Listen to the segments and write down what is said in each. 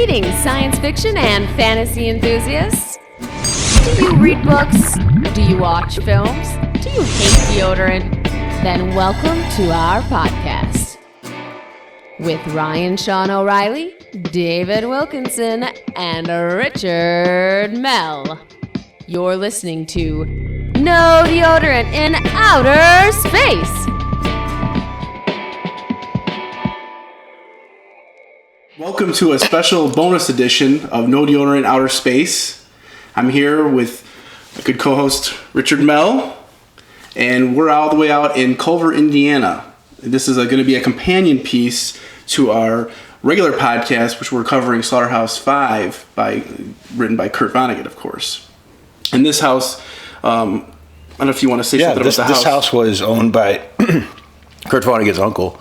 Greetings, science fiction and fantasy enthusiasts. Do you read books? Do you watch films? Do you hate deodorant? Then welcome to our podcast. With Ryan Sean O'Reilly, David Wilkinson, and Richard Mell. You're listening to No Deodorant in Outer Space. Welcome to a special bonus edition of No Deodorant Outer Space. I'm here with a good co-host, Richard Mell, and we're all the way out in Culver, Indiana. This is going to be a companion piece to our regular podcast, which we're covering Slaughterhouse-Five, written by Kurt Vonnegut, of course. And this house, I don't know if you want to say something about the house. This house was owned by Kurt Vonnegut's uncle,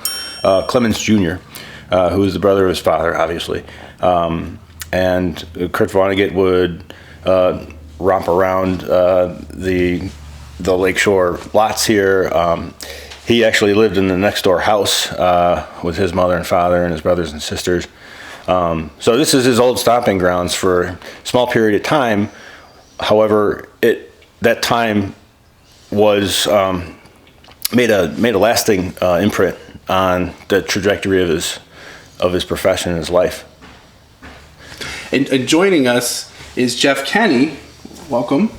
Clemens Jr., who was the brother of his father, obviously. And Kurt Vonnegut would romp around the lakeshore lots here. He actually lived in the next door house with his mother and father and his brothers and sisters. So this is his old stomping grounds for a small period of time. However, that time was made a lasting imprint on the trajectory of his profession and his life. And joining us is Jeff Kenny. Welcome.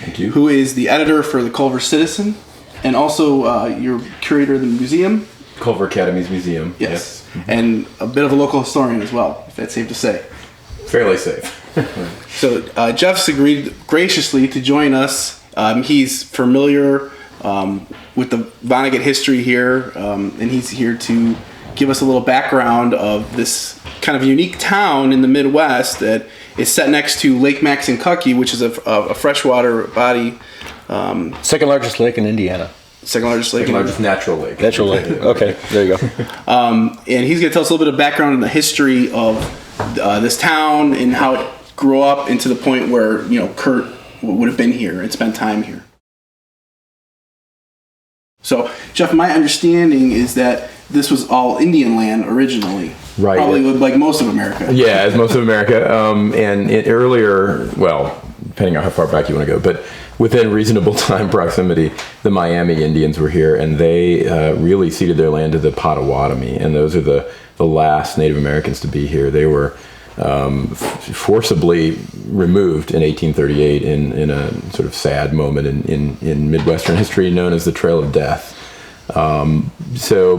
Thank you. Who is the editor for the Culver Citizen and also your curator of the museum. Culver Academy's museum. Yes. And a bit of a local historian as well, if that's safe to say. Fairly safe. So Jeff's agreed graciously to join us. He's familiar with the Vonnegut history here, and he's here to give us a little background of this kind of unique town in the Midwest that is set next to Lake Maxinkuckee, which is a freshwater body. Second largest lake in Indiana. Second largest lake. Second largest natural lake. Natural lake. Okay, there you go. And he's going to tell us a little bit of background on the history of this town and how it grew up into the point where, Kurt would have been here and spent time here. So, Jeff, my understanding is that this was all Indian land originally. Right. Probably like most of America. Yeah, as most of America. And earlier, well, depending on how far back you want to go, but within reasonable time proximity, the Miami Indians were here, and they really ceded their land to the Potawatomi, and those are the last Native Americans to be here. They were forcibly removed in 1838 in a sort of sad moment in Midwestern history known as the Trail of Death. So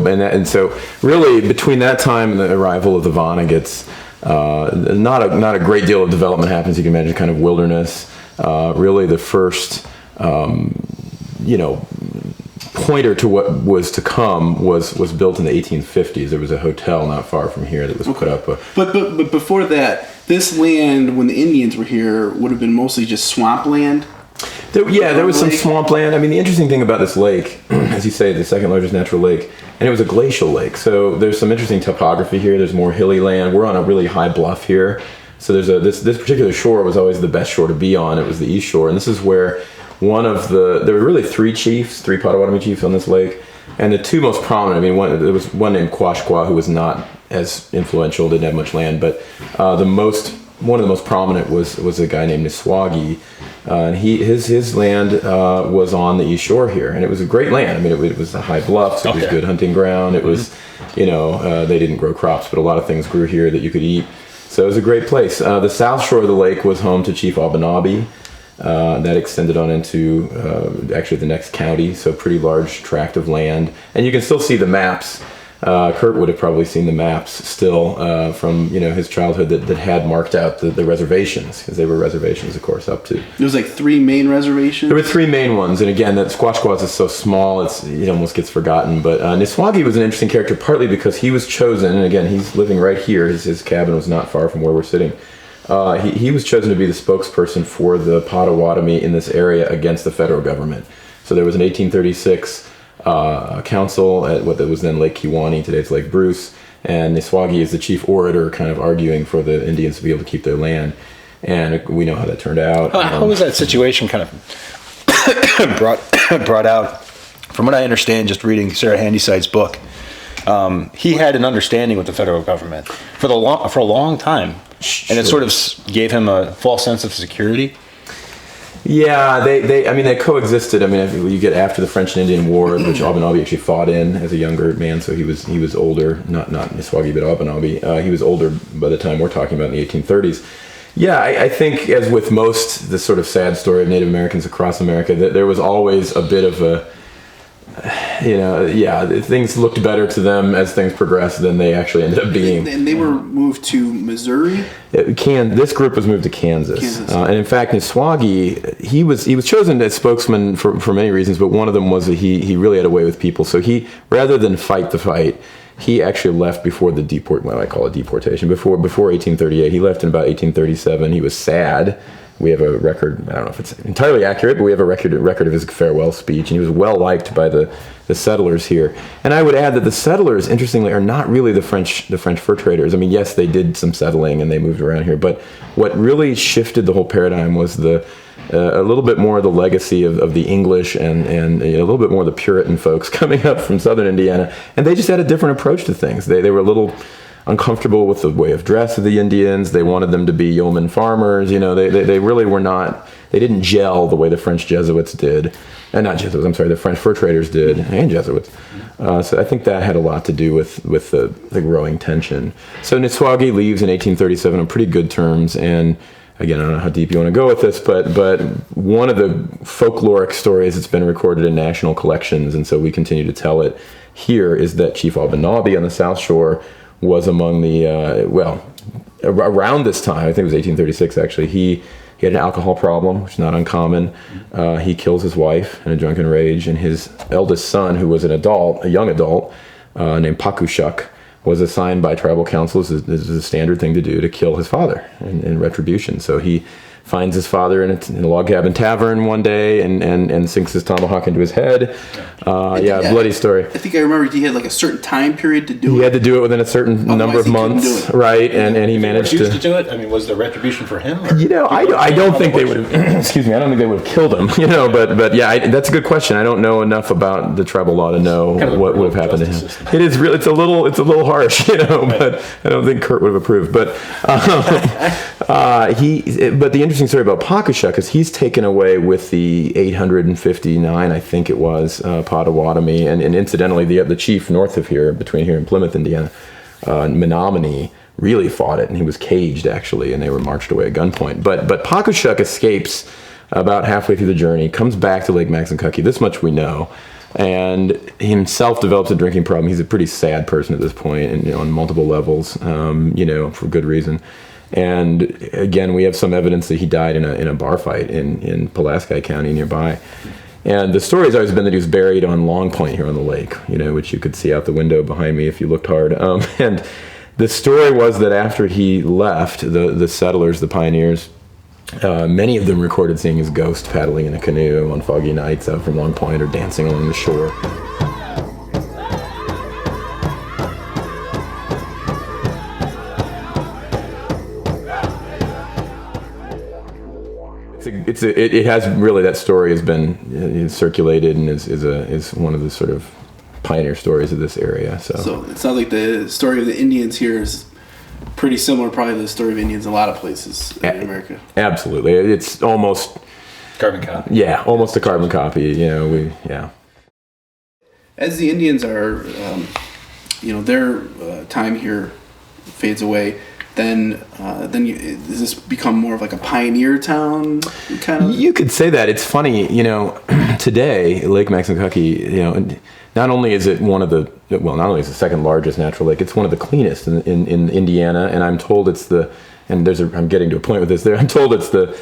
really between that time and the arrival of the Vonneguts, not a great deal of development happens. You can imagine kind of wilderness. Really the first pointer to what was to come was built in the 1850s. There was a hotel not far from here that was put up. But before that, this land, when the Indians were here, would have been mostly just swampland? There was some swampland. I mean, the interesting thing about this lake, as you say, the second largest natural lake, and it was a glacial lake. So there's some interesting topography here. There's more hilly land. We're on a really high bluff here. So there's this particular shore was always the best shore to be on. It was the east shore, and this is where there were really three Potawatomi chiefs on this lake, and the two most prominent. I mean, there was one named Quashqua who was not as influential, didn't have much land, but one of the most prominent was a guy named Niswagi, and his land was on the east shore here, and it was a great land. I mean, it was a high bluffs, it was good hunting ground. It was, they didn't grow crops, but a lot of things grew here that you could eat. So it was a great place. The south shore of the lake was home to Chief Abanabi. That extended on into actually the next county, so pretty large tract of land. And you can still see the maps. Kurt would have probably seen the maps still from his childhood that had marked out the reservations, because they were reservations, of course, up to. There was like three main reservations? There were three main ones, and again, that Squashquaws is so small, it almost gets forgotten. But Niswagi was an interesting character, partly because he was chosen, and again, he's living right here. His cabin was not far from where we're sitting. He was chosen to be the spokesperson for the Potawatomi in this area against the federal government. So there was an 1836 council at what was then Lake Kewanee, today it's Lake Bruce, and Niswagi is the chief orator, kind of arguing for the Indians to be able to keep their land. And we know how that turned out. How was that situation kind of brought out? From what I understand, just reading Sarah Handyside's book, he had an understanding with the federal government for a long time. And it sort of gave him a false sense of security. Yeah, they coexisted. I mean, you get after the French and Indian War, which Abanabi actually fought in as a younger man, so he was older, not Niswagi, but Abanabi. He was older by the time we're talking about in the 1830s. Yeah, I think, as with most the sort of sad story of Native Americans across America, that there was always a bit of a, things looked better to them as things progressed than they actually ended up being. And they were moved to Missouri? This group was moved to Kansas. And in fact, Niswagi, he was chosen as spokesman for many reasons, but one of them was that he really had a way with people. So he, rather than fight the fight, he actually left before the deportation, before 1838. He left in about 1837. He was sad. We have a record, I don't know if it's entirely accurate, but we have a record of his farewell speech, and he was well liked by the settlers here. And I would add that the settlers, interestingly, are not really the French fur traders. I mean, yes, they did some settling and they moved around here, but what really shifted the whole paradigm was a little bit more of the legacy of the English and a little bit more of the Puritan folks coming up from southern Indiana, and they just had a different approach to things. They were a little uncomfortable with the way of dress of the Indians. They wanted them to be yeoman farmers. They really were not. They didn't gel the way the French Jesuits did, and not Jesuits. I'm sorry, the French fur traders did, and Jesuits. So I think that had a lot to do with the growing tension. So Niswagi leaves in 1837 on pretty good terms, and again, I don't know how deep you want to go with this, but one of the folkloric stories that's been recorded in national collections, and so we continue to tell it here, is that Chief Abanabi on the South Shore was among the, around this time, I think it was 1836 actually, he had an alcohol problem, which is not uncommon. He kills his wife in a drunken rage, and his eldest son, who was a young adult, named Pau-Koo-Shuck, was assigned by tribal councils, this is a standard thing to do, to kill his father in retribution. So he finds his father in a log cabin tavern one day and sinks his tomahawk into his head. Bloody story. I think I remember he had like a certain time period to do it. He had to do it within a certain number of months, right? And he managed to do it. I mean, was there retribution for him? I don't think they would have. Excuse me. I don't think they would have killed him. But yeah, that's a good question. I don't know enough about the tribal law to know what would have happened to him. System. It is really. It's a little harsh, but I don't think Kurt would have approved. But But the interesting story about Pau-Koo-Shuck is he's taken away with the 859, I think it was, Potawatomi, and incidentally, the chief north of here, between here and Plymouth, Indiana, Menominee, really fought it, and he was caged, actually, and they were marched away at gunpoint. But Pau-Koo-Shuck escapes about halfway through the journey, comes back to Lake Maxinkuckee, this much we know, and he himself develops a drinking problem. He's a pretty sad person at this point, and on multiple levels, for good reason. And again, we have some evidence that he died in a bar fight in Pulaski County nearby. And the story has always been that he was buried on Long Point here on the lake, which you could see out the window behind me if you looked hard. And the story was that after he left, the settlers, the pioneers, many of them recorded seeing his ghost paddling in a canoe on foggy nights out from Long Point or dancing along the shore. It has really, that story has been circulated and is one of the sort of pioneer stories of this area. So it sounds like the story of the Indians here is pretty similar, probably to the story of Indians in a lot of places in America. Absolutely, it's almost carbon copy. Yeah, almost a carbon copy. As the Indians are, their time here fades away. Then does this become more of like a pioneer town kind of? You could say that. It's funny, today Lake Maxinkuckee, not only is it not only is it the second largest natural lake, it's one of the cleanest in Indiana, and I'm told it's I'm getting to a point with this there. I'm told it's the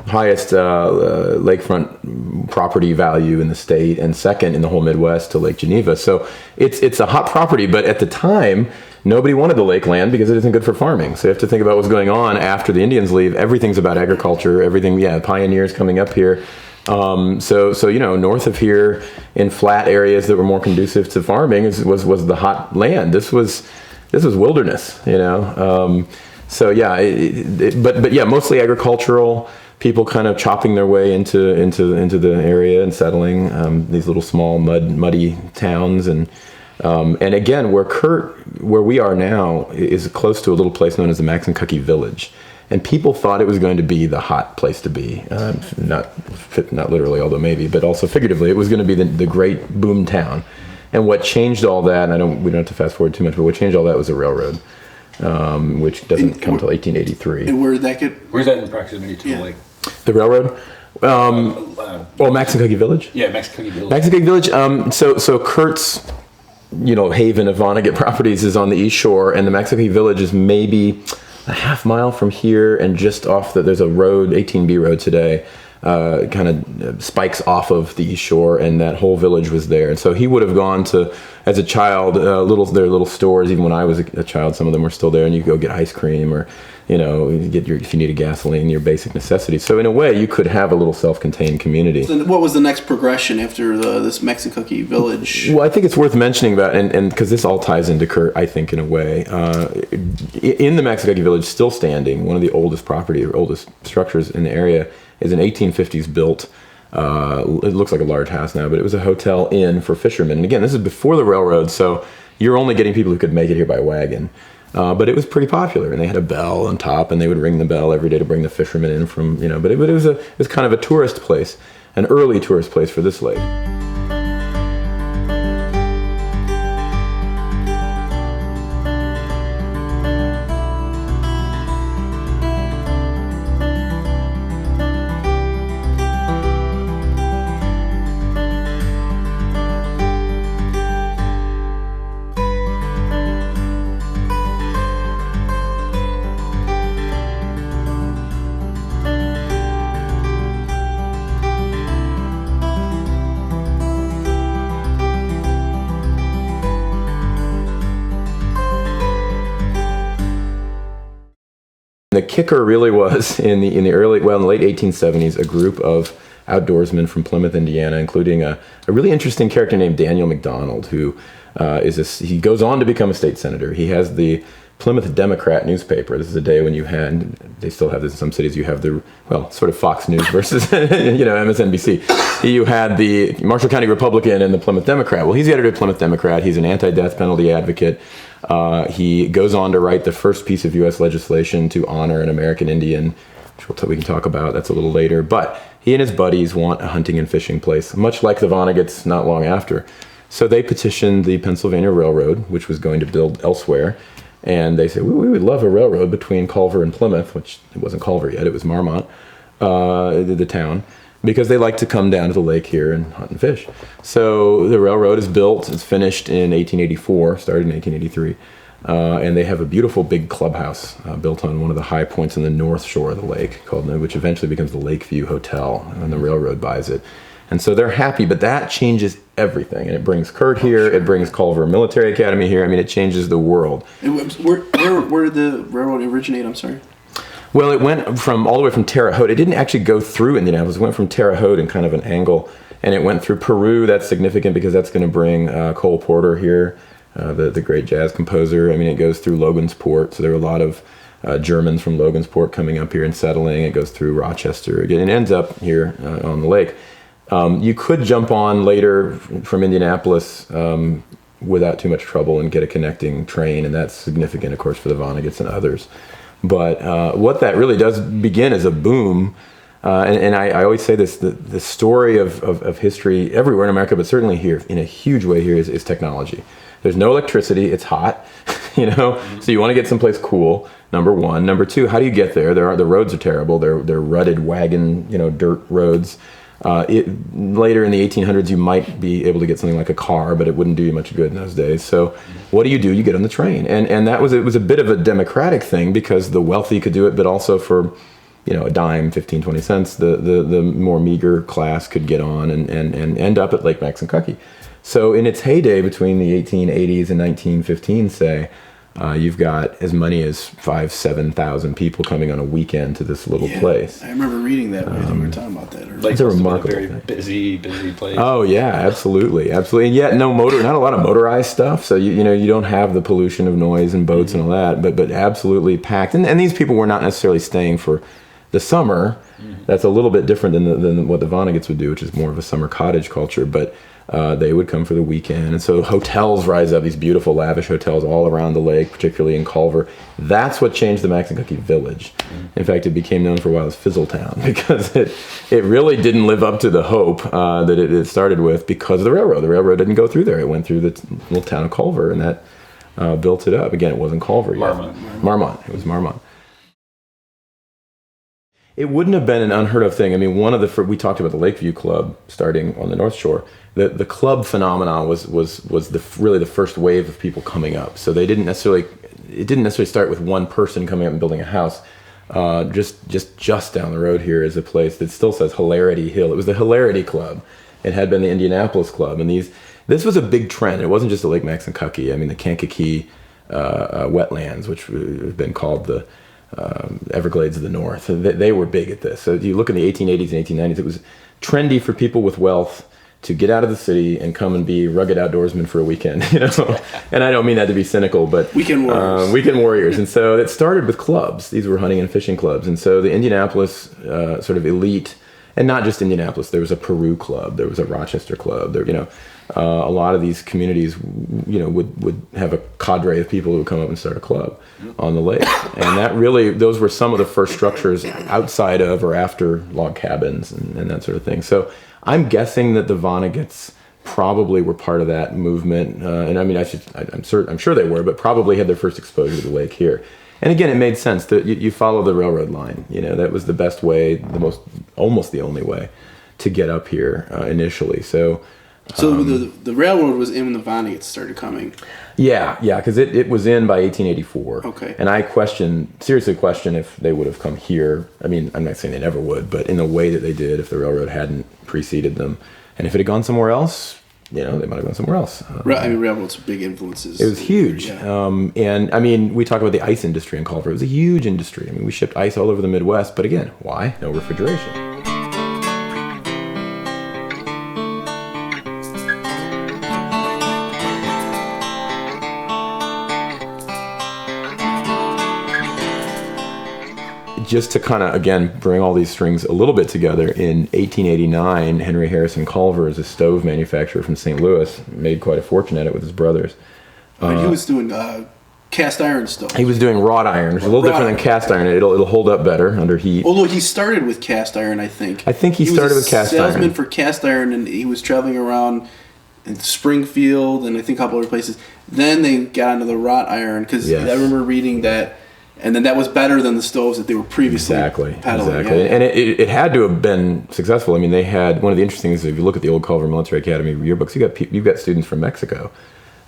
highest lakefront property value in the state, and second in the whole Midwest to Lake Geneva. So it's a hot property, but at the time, nobody wanted the lake land because it isn't good for farming. So you have to think about what's going on after the Indians leave. Everything's about agriculture. Everything, pioneers coming up here. So north of here, in flat areas that were more conducive to farming, was the hot land. This was wilderness. Mostly agricultural. People kind of chopping their way into the area and settling these little small muddy towns, and And again, where we are now is close to a little place known as the Maxinkuckee Village. And people thought it was going to be the hot place to be. Not literally, although maybe, but also figuratively, it was going to be the great boom town. And what changed all that, and we don't have to fast forward too much, but what changed all that was the railroad, which doesn't come until 1883. And where did that get? Where's that in proximity to the lake? The railroad? Maxinkuckee Village? Yeah, Maxinkuckee Village. Maxinkuckee Village. So Kurt's, haven of Vonnegut Properties is on the east shore, and the Maxinkuckee Village is maybe a half mile from here, and just off there's a road, 18B road today, kind of spikes off of the east shore, and that whole village was there. And so he would have gone to, as a child, their little stores. Even when I was a child, some of them were still there, and you could go get ice cream or if you needed gasoline, your basic necessities. So in a way, you could have a little self-contained community. So what was the next progression after this Maxinkuckee Village? Well, I think it's worth mentioning about, and because this all ties into Kurt, I think, in a way. In the Maxinkuckee Village, still standing, one of the oldest structures in the area is an 1850s built. It looks like a large house now, but it was a hotel inn for fishermen. And again, this is before the railroad, so you're only getting people who could make it here by wagon. But it was pretty popular, and they had a bell on top, and they would ring the bell every day to bring the fishermen in from, but it was kind of a tourist place, an early tourist place for this lake. The kicker really was in the late 1870s, a group of outdoorsmen from Plymouth, Indiana, including a really interesting character named Daniel McDonald, who he goes on to become a state senator. He has the Plymouth Democrat newspaper. This is a day when they still have this in some cities, you have sort of Fox News versus, MSNBC. You had the Marshall County Republican and the Plymouth Democrat. Well, he's the editor of Plymouth Democrat. He's an anti-death penalty advocate. He goes on to write the first piece of U.S. legislation to honor an American Indian, which we can talk about. That's a little later. But he and his buddies want a hunting and fishing place, much like the Vonneguts not long after. So they petitioned the Pennsylvania Railroad, which was going to build elsewhere. And they said, we would love a railroad between Culver and Plymouth, which it wasn't Culver yet, it was Marmont, the town, because they like to come down to the lake here and hunt and fish. So the railroad is built, it's finished in 1884, started in 1883, and they have a beautiful big clubhouse built on one of the high points in the north shore of the lake, which eventually becomes the Lakeview Hotel, and the railroad buys it. And so they're happy, but that changes everything. And it brings Kurt here, it brings Culver Military Academy here. I mean, it changes the world. Where did the railroad originate? I'm sorry. Well, it went all the way from Terre Haute. It didn't actually go through Indianapolis. It went from Terre Haute in kind of an angle, and it went through Peru. That's significant because that's going to bring Cole Porter here, the great jazz composer. I mean, it goes through Logansport, so there were a lot of Germans from Logansport coming up here and settling. It goes through Rochester. Again, it ends up here on the lake. You could jump on later from Indianapolis without too much trouble and get a connecting train, and that's significant, of course, for the Vonneguts and others. But what that really does begin as a boom, and I always say this, the story of history everywhere in America, but certainly here, in a huge way here, is technology. There's no electricity, it's hot, so you want to get someplace cool, number one. Number two, how do you get there? The roads are terrible, they're rutted wagon, dirt roads. Later in the 1800s, you might be able to get something like a car, but it wouldn't do you much good in those days. So what do? You get on the train. And it was a bit of a democratic thing because the wealthy could do it, but also for, a dime, 15, 20 cents, the more meager class could get on and end up at Lake Maxinkuckee. So in its heyday between the 1880s and 1915, say, you've got as many as 5,000-7,000 people coming on a weekend to this little place. I remember reading that when we were talking about that. It's a remarkable very thing. busy place. Oh yeah, absolutely. And yet not a lot of motorized stuff. So you don't have the pollution of noise and boats and all that, but absolutely packed. And these people were not necessarily staying for The summer, that's a little bit different than what the Vonnegut's would do, which is more of a summer cottage culture, but they would come for the weekend. And so hotels rise up, these beautiful, lavish hotels all around the lake, particularly in Culver. That's what changed the Maxinkuckee village. In fact, it became known for a while as Fizzletown because it really didn't live up to the hope that it started with because of the railroad. The railroad didn't go through there. It went through the little town of Culver, and that built it up. Again, it wasn't Culver yet. Marmont. It was Marmont. It wouldn't have been an unheard of thing. I mean, we talked about the Lakeview Club starting on the North Shore. The club phenomenon was really the first wave of people coming up. So it didn't necessarily start with one person coming up and building a house. Just down the road here is a place that still says Hilarity Hill. It was the Hilarity Club. It had been the Indianapolis Club, and this was a big trend. It wasn't just the Lake Maxinkuckee. I mean, the Kankakee wetlands, which have been called the Everglades of the North. They were big at this. So you look in the 1880s and 1890s, it was trendy for people with wealth to get out of the city and come and be rugged outdoorsmen for a weekend, And I don't mean that to be cynical, but weekend warriors. And so it started with clubs. These were hunting and fishing clubs. And so the Indianapolis sort of elite, and not just Indianapolis, there was a Peru club, there was a Rochester club, a lot of these communities, would have a cadre of people who would come up and start a club on the lake. And those were some of the first structures outside of or after log cabins and that sort of thing. So I'm guessing that the Vonneguts probably were part of that movement. And I mean, I'm sure they were, but probably had their first exposure to the lake here. And again, it made sense that you follow the railroad line. That was the best way, almost the only way to get up here initially. So the railroad was in when the Vonneguts started coming. Yeah, because it was in by 1884. Okay. And I seriously question if they would have come here. I mean, I'm not saying they never would, but in the way that they did, if the railroad hadn't preceded them. And if it had gone somewhere else, they might have gone somewhere else. Railroads were big influences. It was huge. Yeah. And I mean, we talk about the ice industry in Culver. It was a huge industry. I mean, we shipped ice all over the Midwest, but again, why? No refrigeration. Just to kind of, again, bring all these strings a little bit together, in 1889, Henry Harrison Culver is a stove manufacturer from St. Louis, made quite a fortune at it with his brothers. He was doing cast iron stoves. He was doing wrought iron, which is a little different than cast iron. It'll hold up better under heat. Although he started with cast iron, I think. I think he started with cast iron. He was a salesman for cast iron, and he was traveling around in Springfield and I think a couple other places. Then they got into the wrought iron, because I remember reading that. And then that was better than the stoves that they were previously peddling. Exactly. And it had to have been successful. I mean, they had, one of the interesting things, if you look at the old Culver Military Academy yearbooks, you've got students from Mexico.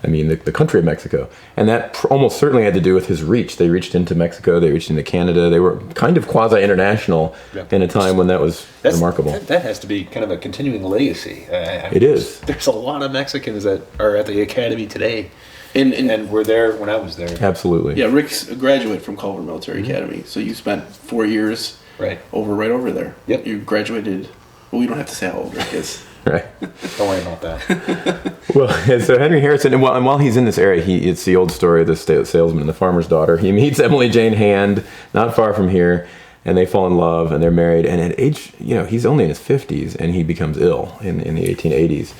I mean, the country of Mexico. And that almost certainly had to do with his reach. They reached into Mexico, they reached into Canada. They were kind of quasi-international in a time when that was remarkable. That has to be kind of a continuing legacy. It is. There's a lot of Mexicans that are at the academy today. And were there when I was there. Absolutely. Yeah, Rick's a graduate from Culver Military Academy, so you spent 4 years right over there. Yep. You graduated. Well, we don't have to say how old Rick is. Right. Don't worry about that. Well, so Henry Harrison, and while he's in this area, it's the old story of the salesman and the farmer's daughter. He meets Emily Jane Hand, not far from here, and they fall in love, and they're married. And at age, he's only in his 50s, and he becomes ill in the 1880s.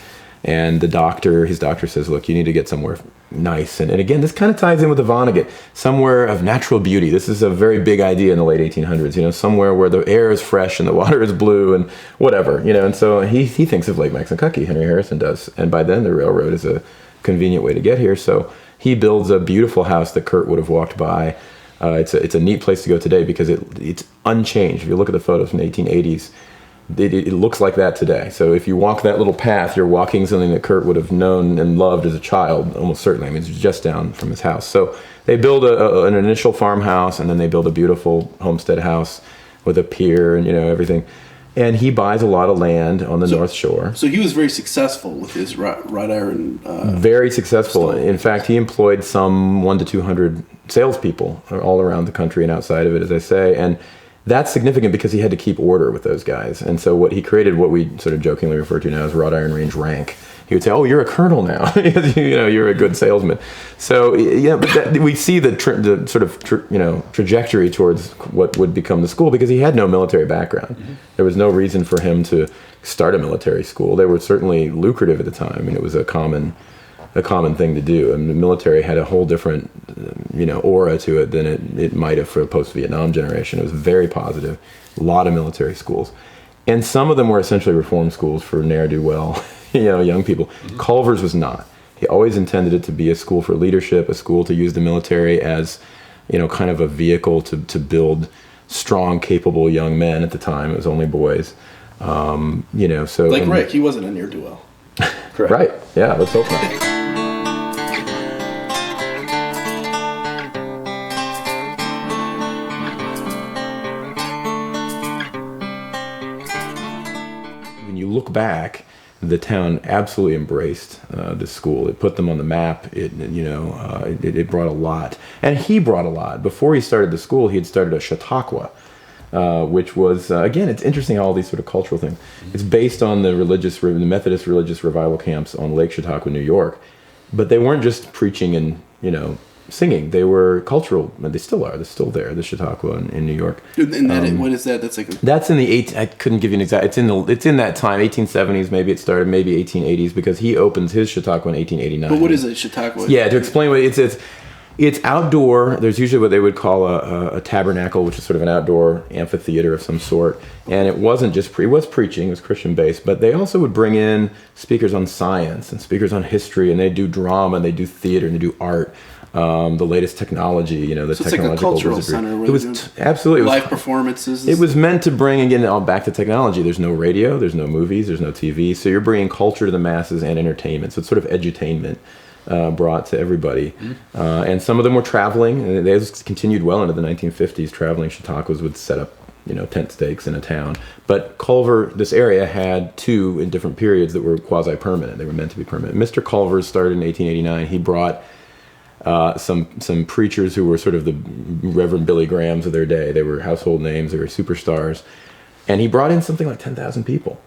And his doctor says, look, you need to get somewhere nice. And again, this kind of ties in with the Vonnegut, somewhere of natural beauty. This is a very big idea in the late 1800s, somewhere where the air is fresh and the water is blue and whatever, and so he thinks of Lake Maxinkuckee, Henry Harrison does. And by then the railroad is a convenient way to get here. So he builds a beautiful house that Kurt would have walked by. It's a neat place to go today because it's unchanged. If you look at the photos from the 1880s, it looks like that today. So if you walk that little path, you're walking something that Kurt would have known and loved as a child, almost certainly. I mean, it's just down from his house. So they build an initial farmhouse, and then they build a beautiful homestead house with a pier and everything. And he buys a lot of land on the North Shore. So he was very successful with his wrought iron. Very successful. Stove. In fact, he employed some 100 to 200 salespeople all around the country and outside of it, as I say. And that's significant because he had to keep order with those guys. And so he created what we sort of jokingly refer to now as wrought iron range rank. he would say, "Oh, you're a colonel now. You're a good salesman." So but we see the sort of trajectory towards what would become the school because he had no military background. Mm-hmm. There was no reason for him to start a military school. They were certainly lucrative at the time. I mean, it was a common thing to do. I mean, the military had a whole different, aura to it than it might have for a post-Vietnam generation. It was very positive. A lot of military schools. And some of them were essentially reform schools for ne'er-do-well, young people. Mm-hmm. Culver's was not. He always intended it to be a school for leadership, a school to use the military as, kind of a vehicle to build strong, capable young men. At the time, it was only boys. So like Rick, he wasn't a ne'er-do-well. Correct. Right. Yeah. Let's hope not. Look back, the town absolutely embraced this school. It put them on the map. It brought a lot, and he brought a lot. Before he started the school, he had started a Chautauqua, which was again, it's interesting how all these sort of cultural things. It's based on the Methodist religious revival camps on Lake Chautauqua, New York, but they weren't just preaching and singing. They were cultural. They still are. They're still there. The Chautauqua in New York. And what is that? That's like that's in the I couldn't give you an exact. It's in that time, 1870s. Maybe it started, maybe 1880s, because he opens his Chautauqua in 1889. But what is it, Chautauqua? Yeah, to explain what it's outdoor. There's usually what they would call a tabernacle, which is sort of an outdoor amphitheater of some sort. And it wasn't just it was preaching. It was Christian based, but they also would bring in speakers on science and speakers on history, and they do drama, and they do theater, and they do art. The latest technology, the so technological. It's like a cultural center. Where it was absolutely live performances. It was meant to bring again back to technology. There's no radio, there's no movies, there's no TV, so you're bringing culture to the masses and entertainment. So it's sort of edutainment brought to everybody. Mm-hmm. And some of them were traveling, and they continued well into the 1950s. Traveling Chautauquas would set up tent stakes in a town. But Culver, this area had two in different periods that were quasi-permanent. They were meant to be permanent. Mr. Culver started in 1889. He brought some preachers who were sort of the Reverend Billy Grahams of their day. They were household names. They were superstars, and he brought in something like 10,000 people.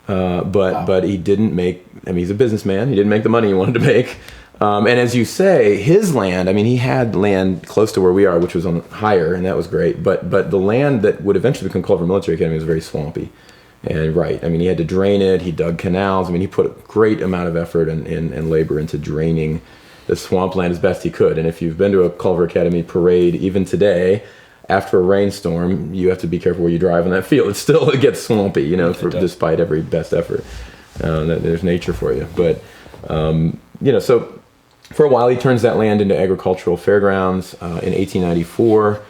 But he didn't make. I mean, he's a businessman. He didn't make the money he wanted to make. And as you say, his land. I mean, he had land close to where we are, which was on higher, and that was great. But the land that would eventually become Culver Military Academy was very swampy. And I mean, he had to drain it. He dug canals. I mean, he put a great amount of effort and labor into draining the swampland as best he could. And if you've been to a Culver Academy parade, even today, after a rainstorm, you have to be careful where you drive in that field. It gets swampy, despite every best effort. There's nature for you. But, so for a while he turns that land into agricultural fairgrounds. In 1894,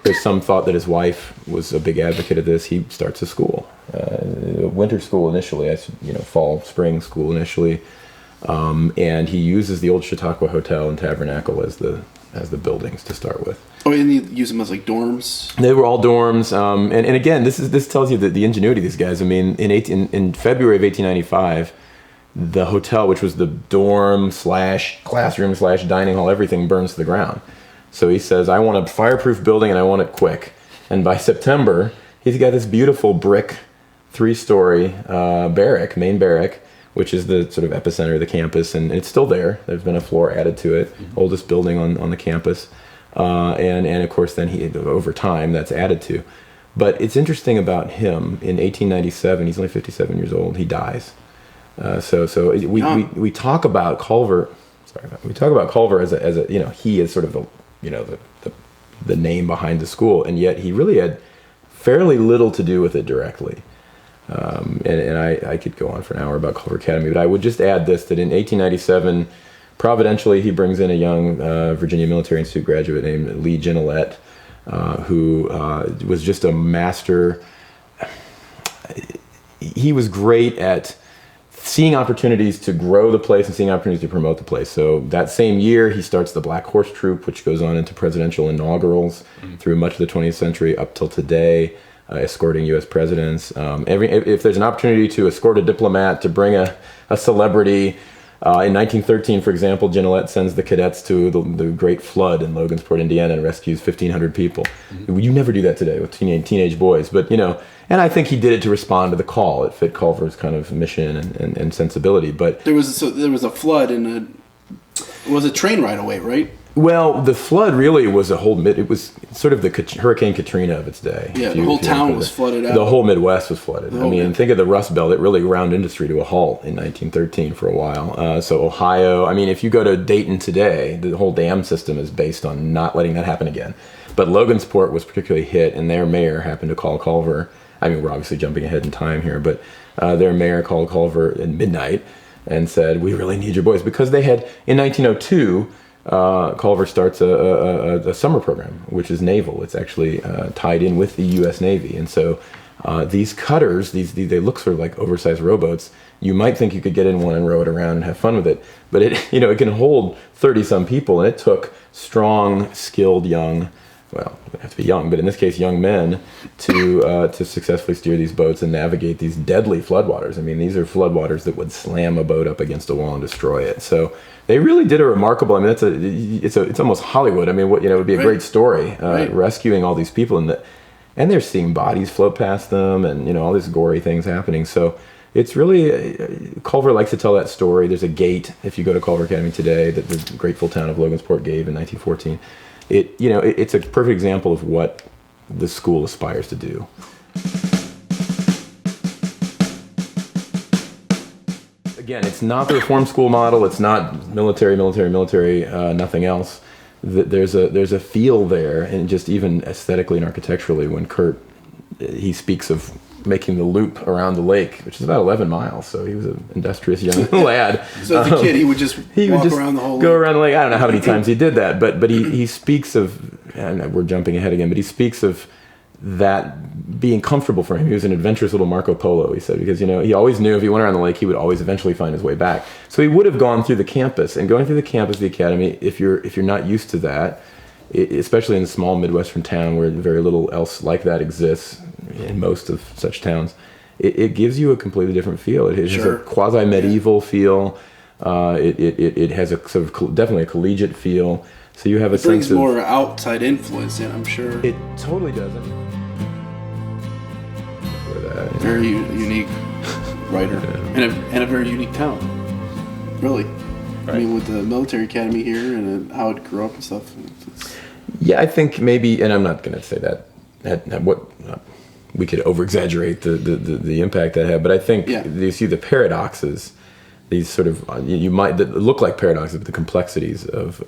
there's some thought that his wife was a big advocate of this. He starts a school, a winter school initially, fall, spring school initially. And he uses the old Chautauqua Hotel and Tabernacle as the buildings to start with. Oh, and he used them as like dorms. They were all dorms. And again, this tells you the ingenuity of these guys. I mean, in February of 1895, the hotel, which was the dorm / classroom / dining hall, everything burns to the ground. So he says, "I want a fireproof building and I want it quick." And by September, he's got this beautiful brick 3-story main barrack, which is the sort of epicenter of the campus, and it's still there. There's been a floor added to it, oldest building on the campus, and of course then over time that's added to. But it's interesting about him. In 1897, he's only 57 years old. He dies. So we talk about Culver. We talk about Culver as a he is sort of the name behind the school, and yet he really had fairly little to do with it directly. And I could go on for an hour about Culver Academy, but I would just add this, that in 1897, providentially, he brings in a young Virginia Military Institute graduate named Lee Genelette, who was just a master. He was great at seeing opportunities to grow the place and seeing opportunities to promote the place. So that same year, he starts the Black Horse Troop, which goes on into presidential inaugurals through much of the 20th century up till today. Escorting U.S. presidents. If there's an opportunity to escort a diplomat, to bring a celebrity, In 1913, for example, Genelette sends the cadets to the Great Flood in Logansport, Indiana, and rescues 1,500 people. Mm-hmm. You never do that today with teenage boys, but and I think he did it to respond to the call. It fit Culver's kind of mission and sensibility. But there was a flood it was a train ride away, right? Well, the flood really was it was sort of the Hurricane Katrina of its day. Yeah, the whole town was flooded out. The whole Midwest was flooded. Think of the Rust Belt. It really ground industry to a halt in 1913 for a while. So Ohio, if you go to Dayton today, the whole dam system is based on not letting that happen again. But Logansport was particularly hit, and their mayor happened to call Culver. We're obviously jumping ahead in time here, but their mayor called Culver at midnight and said, "We really need your boys," because they had, in 1902, Culver starts a summer program, which is naval. It's actually tied in with the U.S. Navy, and so these cutters, they look sort of like oversized rowboats. You might think you could get in one and row it around and have fun with it, but it can hold 30-some people, and it took strong, skilled young. Well, they have to be young, but in this case, young men to successfully steer these boats and navigate these deadly floodwaters. These are floodwaters that would slam a boat up against a wall and destroy it. So they really did a remarkable. It's almost Hollywood. It would be a great story, rescuing all these people, and they're seeing bodies float past them, and all these gory things happening. So it's really Culver likes to tell that story. There's a gate if you go to Culver Academy today that the grateful town of Logansport gave in 1914. It's a perfect example of what the school aspires to do. Again, it's not the reform school model. It's not military, nothing else. There's a feel there, and just even aesthetically and architecturally, when Kurt he speaks of making the loop around the lake, which is about 11 miles. So he was an industrious young lad. So as a kid, he would just walk around the whole lake. Around the lake. I don't know how many times he did that, but he speaks of, and we're jumping ahead again, but he speaks of that being comfortable for him. He was an adventurous little Marco Polo, he said, because he always knew if he went around the lake, he would always eventually find his way back. So he would have gone through the campus, and going through the campus of the academy, if you're not used to that, especially in a small Midwestern town where very little else like that exists in most of such towns, it gives you a completely different feel. It has a quasi-medieval feel. It has a sort of definitely a collegiate feel. So you have a sense of more outside influence in, I'm sure. It totally doesn't. Very unique writer and a very unique town. Really. Right. With the military academy here and how it grew up and stuff. Yeah, I think maybe, and I'm not going to say that we could over-exaggerate the impact that had, but I think you see the paradoxes, these sort of, you might look like paradoxes, but the complexities of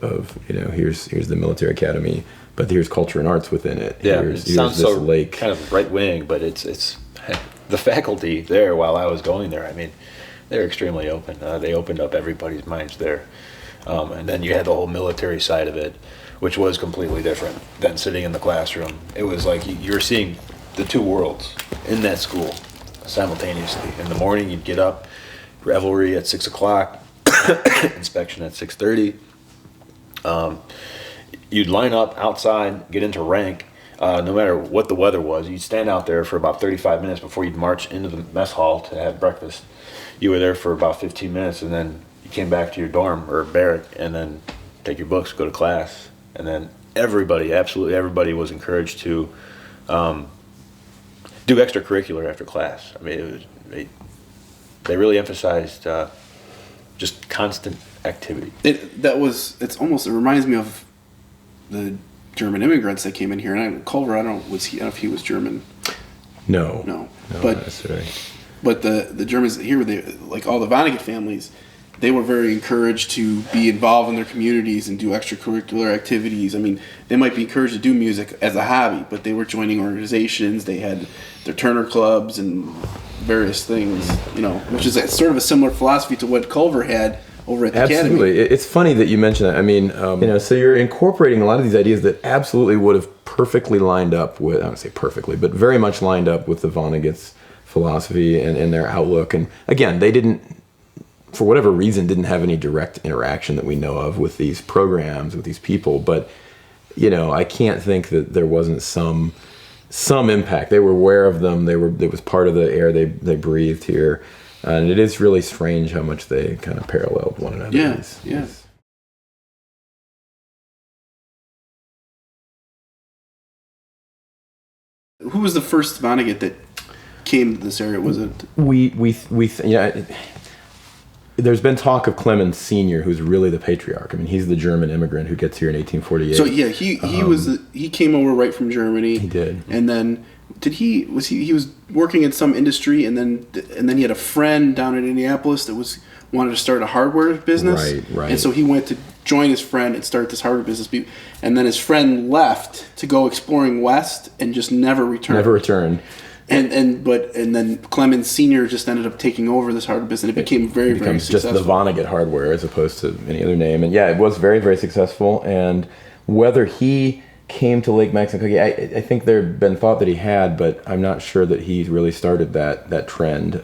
here's the military academy, but here's culture and arts within it. Yeah, here's it sounds this so lake. Kind of right-wing, but it's the faculty there while I was going there, they're extremely open. They opened up everybody's minds there. And then you had the whole military side of it, which was completely different than sitting in the classroom. It was like you're seeing the two worlds in that school simultaneously. In the morning, you'd get up, revelry at 6 o'clock, inspection at 6:30. You'd line up outside, get into rank. No matter what the weather was, you'd stand out there for about 35 minutes before you'd march into the mess hall to have breakfast. You were there for about 15 minutes, and then you came back to your dorm or barrack, and then take your books, go to class. And then absolutely everybody was encouraged to do extracurricular after class. They really emphasized just constant activity. It reminds me of the German immigrants that came in here. And Culver, I don't know if he was German. No, but that's right. But the Germans here, like all the Vonnegut families, they were very encouraged to be involved in their communities and do extracurricular activities. They might be encouraged to do music as a hobby, but they were joining organizations. They had their Turner clubs and various things, which is sort of a similar philosophy to what Culver had over at the academy. Absolutely. It's funny that you mention that. So you're incorporating a lot of these ideas that absolutely would have perfectly lined up with, I don't say perfectly, but very much lined up with the Vonnegut's philosophy and their outlook. And again, they didn't, for whatever reason, didn't have any direct interaction that we know of with these programs, with these people. But, I can't think that there wasn't some impact. They were aware of them. It was part of the air they breathed here. And it is really strange how much they kind of paralleled one another. Yeah, yeah. Who was the first Vonnegut that came to this area? Was it? There's been talk of Clemens Sr., who's really the patriarch. I mean, he's the German immigrant who gets here in 1848. So yeah, he came over right from Germany. He did, and then he was working in some industry, and then he had a friend down in Indianapolis that wanted to start a hardware business. Right. And so he went to join his friend and start this hardware business. And then his friend left to go exploring west and just never returned. And then Clemens Sr. just ended up taking over this hardware business. It became very successful. Just the Vonnegut hardware as opposed to any other name. And yeah, it was very, very successful. And whether he came to Lake Maxinkuckee, I think there had been thought that he had, but I'm not sure that he really started that trend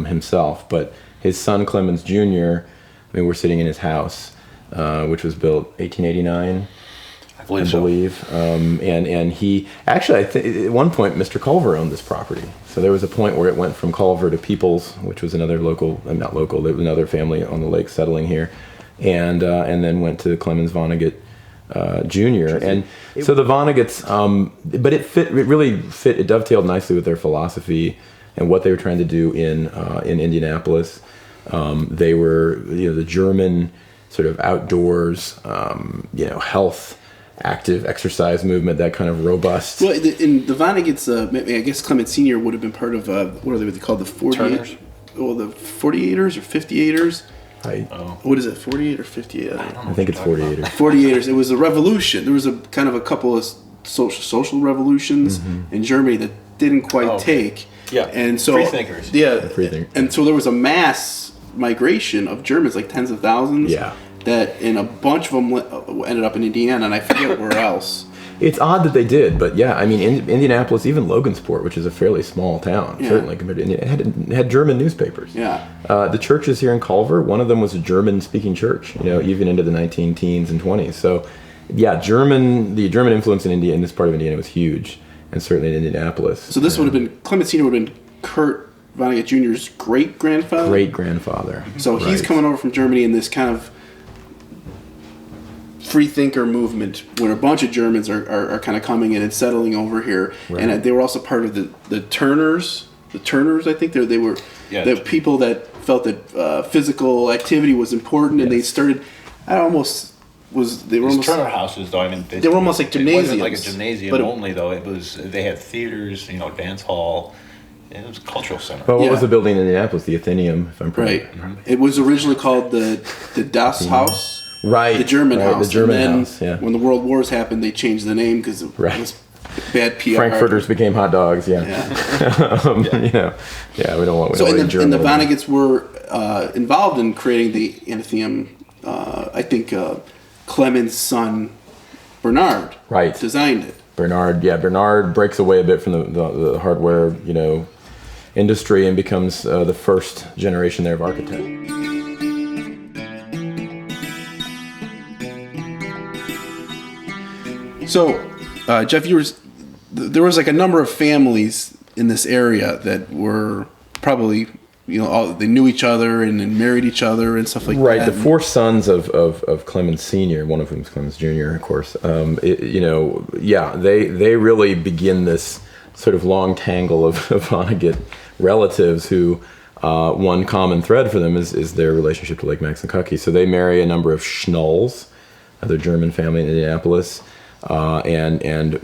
himself. But his son Clemens Jr., we're sitting in his house, which was built 1889. I believe. And he actually, at one point, Mr. Culver owned this property. So there was a point where it went from Culver to Peoples, which was another another family on the lake settling here, and then went to Clemens Vonnegut Jr. And so the Vonnegut's, but it dovetailed nicely with their philosophy and what they were trying to do in Indianapolis. They were, the German sort of outdoors, health, active exercise movement, that kind of robust. Well, in the Vonnegut's, I guess Clemens Sr. would have been part of what are they called, the 48ers? Well, the 48ers or 58ers. What is it, 48 or 58? I think it's 48ers. 48ers. It was a revolution. There was a couple of social revolutions in Germany that didn't quite take. Yeah. And so freethinkers. Yeah. And so there was a mass migration of Germans, like tens of thousands. Yeah. And a bunch of them ended up in Indiana, and I forget where else. It's odd that they did, but yeah, I mean, Indianapolis, even Logansport, which is a fairly small town, certainly compared to Indiana, had German newspapers. Yeah. The churches here in Culver, one of them was a German-speaking church, even into the 19-teens and 20s. So, yeah, the German influence in this part of Indiana was huge, and certainly in Indianapolis. So this would have been, Clemens Sr. would have been Kurt Vonnegut Jr.'s great-grandfather? Great-grandfather. So he's coming over from Germany in this kind of free thinker movement where a bunch of Germans are kind of coming in and settling over here. Right. And they were also part of the Turners. The Turners, I think they were the people that felt that physical activity was important, and they started. They were almost Turner houses, though. I mean, they were almost like gymnasiums. It wasn't like a gymnasium only, though. They had theaters, dance hall. It was a cultural center. Well, what was the building in Indianapolis? The Athenaeum, if I'm correct. Right. Mm-hmm. It was originally called the Das Haus. Right. The German house. The German and then house, yeah. When the World Wars happened, they changed the name because it was bad PR. Frankfurters became hot dogs, yeah. We don't want German. And the Vonneguts were involved in creating the Athenaeum. I think Clemens' son, Bernard, designed it. Bernard breaks away a bit from the hardware, industry and becomes the first generation there of architect. So, Jeff, there was like a number of families in this area that were probably, they knew each other and married each other and stuff like that. Right. The four sons of Clemens Sr., one of whom is Clemens Jr., of course. They really begin this sort of long tangle of Vonnegut relatives who, one common thread for them is their relationship to Lake Maxinkuckee. So they marry a number of Schnulls, another German family in Indianapolis. And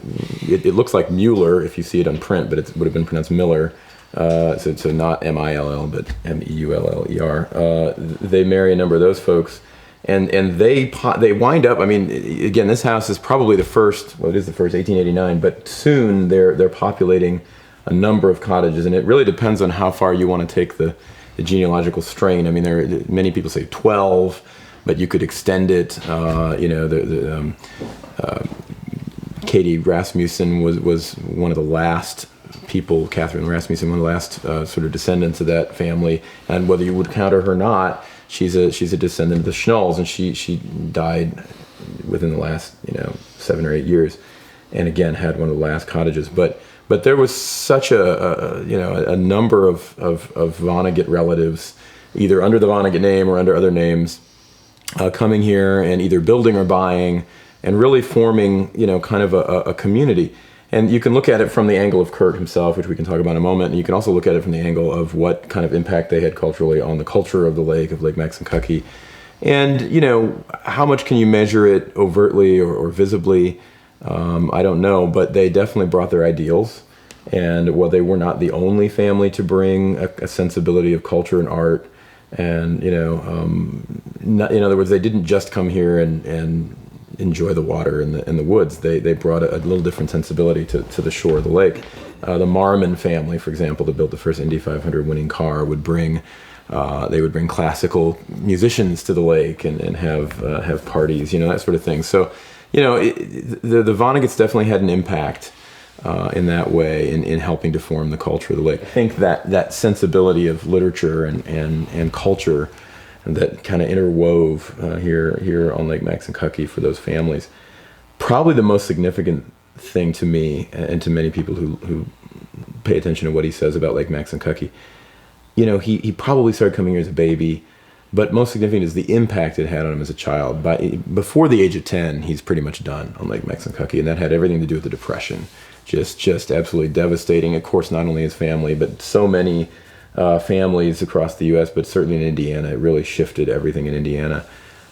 it looks like Mueller if you see it on print, but it would have been pronounced Miller. So not M-I-L-L, but M-E-U-L-L-E-R. They marry a number of those folks, and they wind up. I mean, again, this house is probably the first. Well, it is the first, 1889. But soon they're populating a number of cottages, and it really depends on how far you want to take the genealogical strain. I mean, many people say 12. But you could extend it. Katie Rasmussen was one of the last people. Catherine Rasmussen, one of the last sort of descendants of that family. And whether you would count her or not, she's a descendant of the Schnulls, and she died within the last 7 or 8 years, and again had one of the last cottages. But But there was such a number of Vonnegut relatives, either under the Vonnegut name or under other names, coming here and either building or buying, and really forming, kind of a community. And you can look at it from the angle of Kurt himself, which we can talk about in a moment. And you can also look at it from the angle of what kind of impact they had culturally on the culture of the lake, of Lake Maxinkuckee. And, how much can you measure it overtly or visibly? I don't know, but they definitely brought their ideals. And while they were not the only family to bring a sensibility of culture and art, and, in other words, they didn't just come here and enjoy the water and the woods. They brought a little different sensibility to the shore of the lake. The Marmon family, for example, that built the first Indy 500 winning car, would bring classical musicians to the lake and have parties, that sort of thing. So, the Vonnegut's definitely had an impact in that way in helping to form the culture of the lake. I think that sensibility of literature and culture that kind of interwove here on Lake Maxinkuckee for those families, probably the most significant thing to me and to many people who pay attention to what he says about Lake Maxinkuckee. He probably started coming here as a baby, but most significant is the impact it had on him as a child. Before the age of 10, he's pretty much done on Lake Maxinkuckee, and that had everything to do with the Depression. Just absolutely devastating. Of course, not only his family, but so many families across the U.S., but certainly in Indiana. It really shifted everything in Indiana.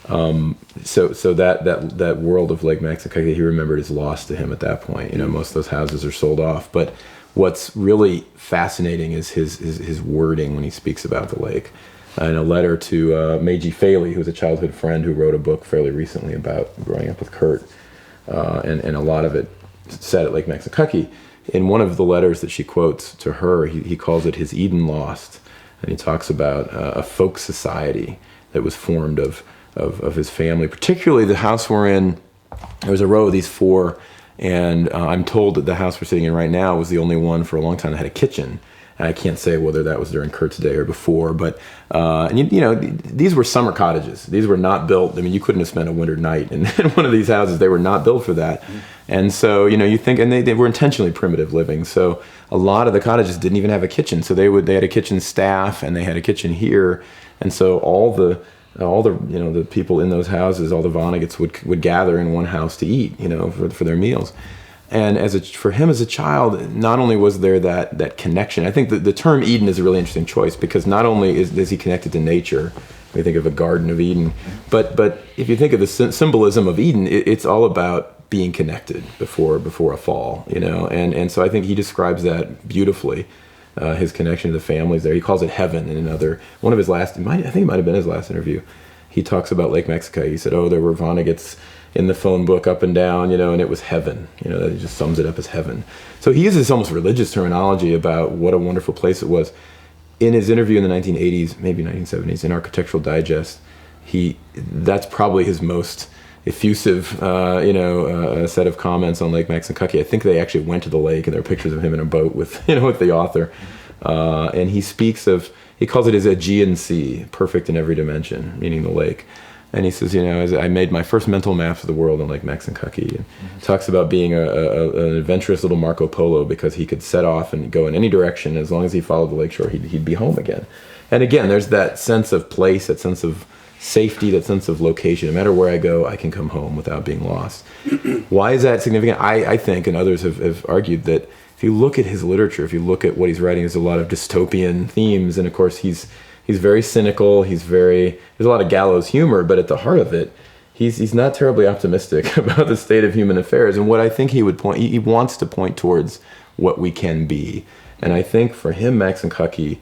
So that world of Lake Maxinkuckee, he remembered, is lost to him at that point. Most of those houses are sold off. But what's really fascinating is his wording when he speaks about the lake. In a letter to Meiji Faley, who was a childhood friend who wrote a book fairly recently about growing up with Kurt, and a lot of it set at Lake Maxinkuckee. In one of the letters that she quotes to her, he calls it his Eden lost, and he talks about a folk society that was formed of his family, particularly the house we're in. There was a row of these four, and I'm told that the house we're sitting in right now was the only one for a long time that had a kitchen. And I can't say whether that was during Kurt's day or before, but these were summer cottages. These were not built. I mean, you couldn't have spent a winter night in one of these houses. They were not built for that. And so, you think, and they were intentionally primitive living. So a lot of the cottages didn't even have a kitchen. So they had a kitchen staff, and they had a kitchen here. And so all the the people in those houses, all the Vonneguts would gather in one house to eat, for their meals. And for him as a child, not only was there that connection. I think the term Eden is a really interesting choice, because not only is he connected to nature, we think of a Garden of Eden, but if you think of the symbolism of Eden, it's all about being connected before a fall, and so I think he describes that beautifully. His connection to the families there. He calls it heaven in one of his last, I think it might have been his last interview. He talks about Lake Maxinkuckee. He said, there were Vonneguts in the phone book up and down, and it was heaven. That just sums it up as heaven. So he uses almost religious terminology about what a wonderful place it was. In his interview in the 1980s, maybe 1970s, in Architectural Digest, that's probably his most effusive, set of comments on Lake Maxinkuckee. I think they actually went to the lake, and there are pictures of him in a boat with the author. And he calls it his Aegean Sea, perfect in every dimension, meaning the lake. And he says, as I made my first mental maps of the world on Lake Maxinkuckee. And talks about being an adventurous little Marco Polo, because he could set off and go in any direction. As long as he followed the lakeshore, he'd be home again. And again, there's that sense of place, that sense of safety, that sense of location. No matter where I go, I can come home without being lost. Why is that significant? I think, and others have argued, that if you look at his literature, if you look at what he's writing, there's a lot of dystopian themes. And of course, he's very cynical. There's a lot of gallows humor, but at the heart of it, he's not terribly optimistic about the state of human affairs. And what I think he wants to point towards what we can be. And I think for him, Maxinkuckee,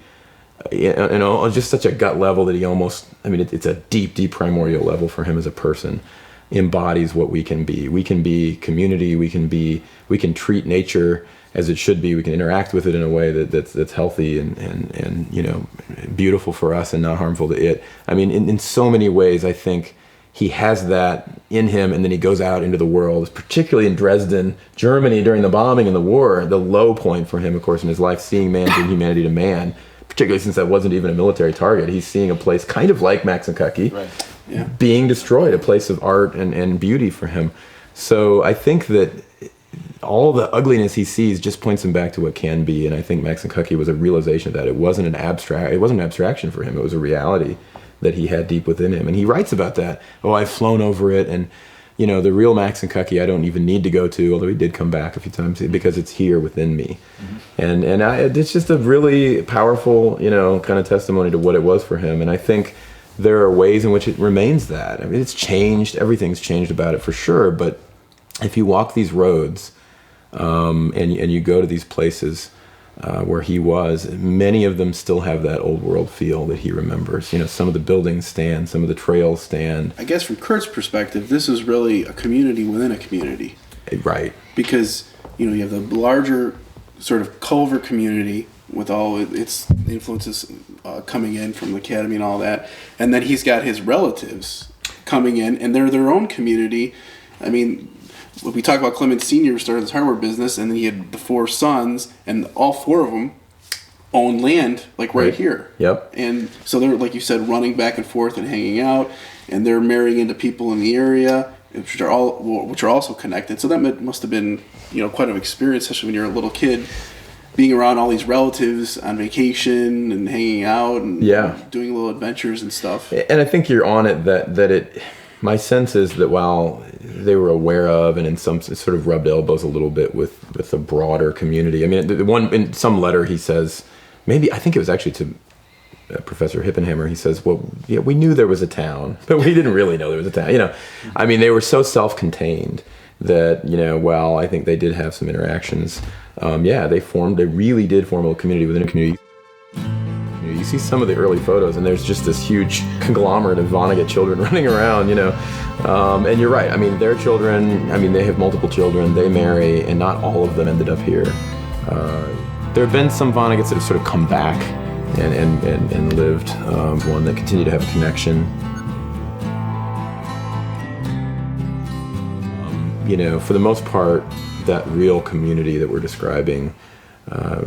on just such a gut level that it's a deep primordial level for him as a person, embodies what we can be. We can be community. We can treat nature as it should be. We can interact with it in a way that's healthy and beautiful for us and not harmful to it. I mean, in so many ways, I think he has that in him, and then he goes out into the world, particularly in Dresden, Germany, during the bombing and the war. The low point for him, of course, in his life, seeing man bring humanity to man, particularly since that wasn't even a military target. He's seeing a place kind of like Maxinkuckee, right, yeah, being destroyed, a place of art and beauty for him. So I think that all the ugliness he sees just points him back to what can be. And I think Max and Cucky was a realization of that. It wasn't an abstraction for him. It was a reality that he had deep within him. And he writes about that. Oh, I've flown over it. And, the real Max and Cucky I don't even need to go to, although he did come back a few times, because it's here within me. Mm-hmm. And it's just a really powerful, kind of testimony to what it was for him. And I think there are ways in which it remains that. I mean, it's changed. Everything's changed about it for sure. But if you walk these roads and you go to these places where he was, many of them still have that old world feel that he remembers. Some of the buildings stand, some of the trails stand. I guess from Kurt's perspective, this is really a community within a community. Right. Because, you have the larger sort of Culver community with all its influences coming in from the academy and all that. And then he's got his relatives coming in, and they're their own community. I mean, we talk about Clement Sr. started this hardware business, and then he had the 4 sons, and all 4 of them own land, like right here. Yep. And so they're, like you said, running back and forth and hanging out, and they're marrying into people in the area, which are also connected. So that must have been, quite an experience, especially when you're a little kid, being around all these relatives on vacation and hanging out and doing little adventures and stuff. And I think you're on it that it. My sense is that while they were aware of and in some sort of rubbed elbows a little bit with the broader community. I mean, the one in some letter he says, maybe I think it was actually to Professor Hippenhammer. He says, "Well, yeah, we knew there was a town, but we didn't really know there was a town." I mean, they were so self-contained that while I think they did have some interactions, they really did form a community within a community. You see some of the early photos, and there's just this huge conglomerate of Vonnegut children running around, and you're right. I mean, their children, they have multiple children, they marry, and not all of them ended up here. There have been some Vonnegut's that have sort of come back and lived, one that continue to have a connection. For the most part, that real community that we're describing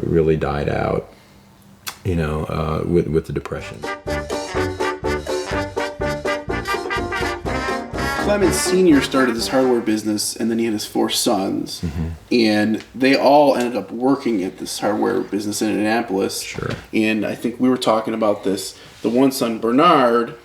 really died out. With the Depression. Clement Sr. started this hardware business, and then he had his 4 sons, and they all ended up working at this hardware business in Indianapolis. Sure. And I think we were talking about this. The one son, Bernard,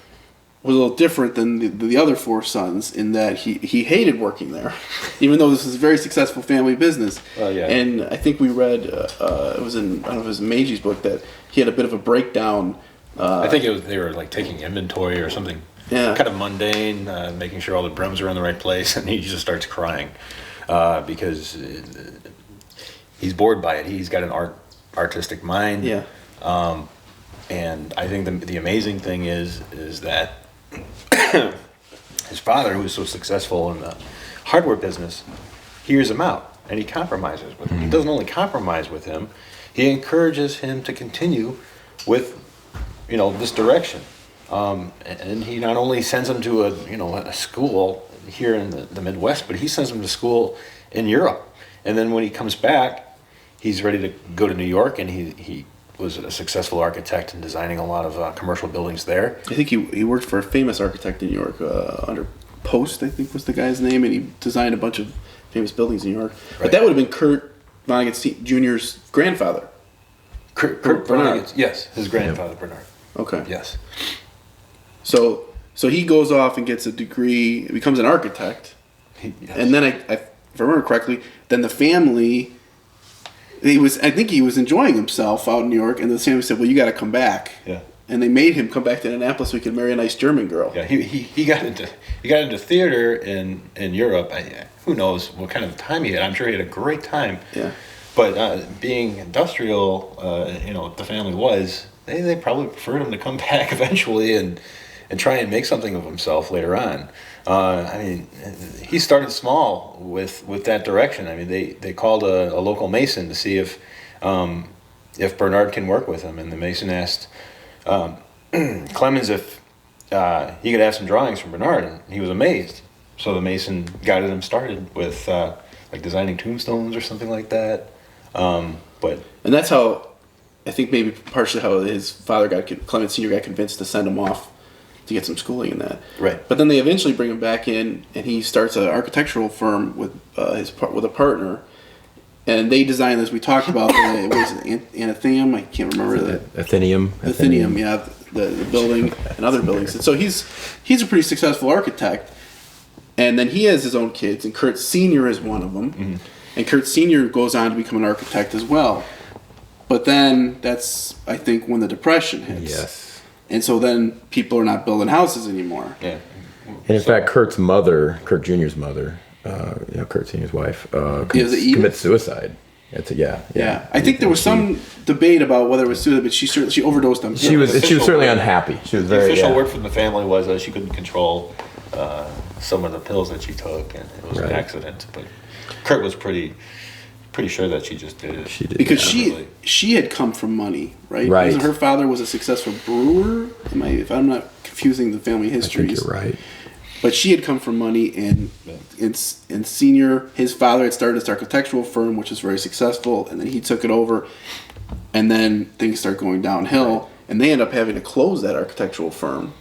was a little different than the other 4 sons in that he hated working there, even though this was a very successful family business. Yeah. And I think we read, it was in, I don't know if it was Meiji's book, that he had a bit of a breakdown. I think they were like taking inventory or something kind of mundane, making sure all the brooms are in the right place, and he just starts crying because he's bored by it. He's got an artistic mind. Yeah. And I think the amazing thing is that his father, who was so successful in the hardware business, hears him out and he compromises with him. He doesn't only compromise with him, he encourages him to continue with, this direction. And he not only sends him to a school here in the Midwest, but he sends him to school in Europe. And then when he comes back, he's ready to go to New York, and he was a successful architect in designing a lot of commercial buildings there. I think he worked for a famous architect in New York, under Post, I think was the guy's name, and he designed a bunch of famous buildings in New York. Right. But that would have been Kurt Vonnegut Jr.'s grandfather. Kurt Bernard. Yes, his grandfather, Bernard. Okay. Yes. So he goes off and gets a degree, becomes an architect, Yes. and then if I remember correctly, then the family, I think he was enjoying himself out in New York, and the family said, "Well, you got to come back." Yeah. And they made him come back to Indianapolis so he could marry a nice German girl. Yeah, he got into theater in Europe. Who knows what kind of time he had? I'm sure he had a great time. Yeah. But being industrial, the family was, they probably preferred him to come back eventually and try and make something of himself later on. He started small with that direction. I mean, they called a local mason to see if Bernard can work with him, and the mason asked Clemens if he could have some drawings from Bernard, and he was amazed. So the mason guided him started with like designing tombstones or something like that. And that's how, I think maybe partially how his father Clement Sr. got convinced to send him off to get some schooling in that. Right. But then they eventually bring him back in, and he starts an architectural firm with a partner, and they designed this. We talked about it was Athenaeum. I can't remember that. Athenaeum, yeah, the building and other buildings. And so he's a pretty successful architect, and then he has his own kids, and Kurt Sr. is one of them, and Kurt Sr. goes on to become an architect as well. But then that's, I think, when the Depression hits. Yes. And so then people are not building houses anymore. Yeah. And in fact, Kurt's mother, Kurt Jr.'s mother, Kurt Sr.'s wife, commits suicide. Yeah. I think there was some debate about whether it was suicide, but she overdosed on pills. She was certainly unhappy. She was the very. official word from the family was that she couldn't control some of the pills that she took, and it was an accident. But Kurt was pretty sure that she just did it. She did because she had come from money, right? Right. Her father was a successful brewer. If I'm not confusing the family histories, I think you're right. But she had come from money, and Senior, his father had started this architectural firm, which was very successful, and then he took it over, and then things start going downhill, and they end up having to close that architectural firm,